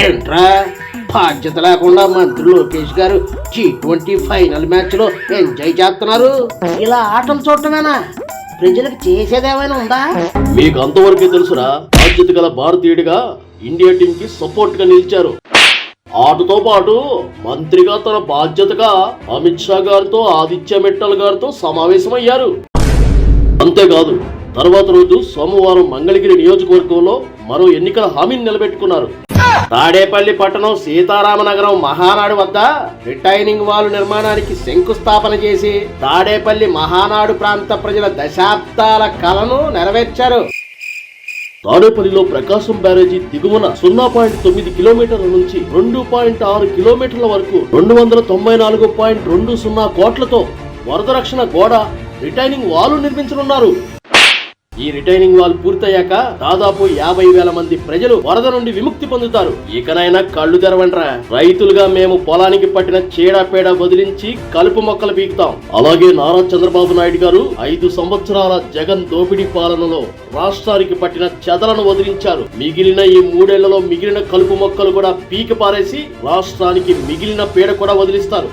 ఏంట్రా బాధ్యత లేకుండా మంత్రి లోకేష్ గారు T20 ఫైనల్ మ్యాచ్ లో ఎంజాయ్ చేస్తున్నారు. ఇలా ఆటలు చూడటమేనా? ప్రజలకు చేసేదేమైనా ఉందా? మీకు అంతవరకే తెలుసురా. బాధ్యత గల భారతీయుడిగా ఇండియా టీం కి సపోర్ట్ గా నిలిచారు. ఆటతో పాటు మంత్రిగా తన బాధ్యతగా అమిత్ షా గారితో ఆదిత్య మిట్టల్ గారితో సమావేశమయ్యారు. అంతేకాదు తర్వాత రోజు సోమవారం మంగళగిరి నియోజకవర్గంలో మరో ఎన్నికల హామీని నిలబెట్టుకున్నారు. తాడేపల్లి పట్టణం సీతారామనగరం మహానాడు వద్ద రిటైనింగ్ వాల్ నిర్మాణానికి శంకుస్థాపన చేసి తాడేపల్లి మహానాడు ప్రాంత ప్రజల దశాబ్దాల కలను నెరవేర్చారు. తాడేపల్లిలో ప్రకాశం బ్యారేజీ దిగువన 0.9 కిలోమీటర్ల నుంచి 2.6 కిలోమీటర్ల వరకు 294.20 కోట్లతో వరద రక్షణ గోడ రిటైనింగ్ వాల్ నిర్మించనున్నారు. ఈ రిటైనింగ్ వాల్ పూర్తయ్యాక దాదాపు 50,000 మంది ప్రజలు వరద నుండి విముక్తి పొందుతారు. ఇకనైనా కళ్ళు తెరవండ్రా. రైతులుగా మేము పొలానికి పట్టిన చీడపేడ వదిలించి కలుపు మొక్కలు పీకుతాం. అలాగే నారా చంద్రబాబు నాయుడు గారు 5 సంవత్సరాల జగన్ దోపిడీ పాలనలో రాష్ట్రానికి పట్టిన చెదలను వదిలించారు. మిగిలిన ఈ 3 ఏళ్లలో మిగిలిన కలుపు మొక్కలు కూడా పీకి పారేసి రాష్ట్రానికి మిగిలిన పీడ కూడా వదిలిస్తారు.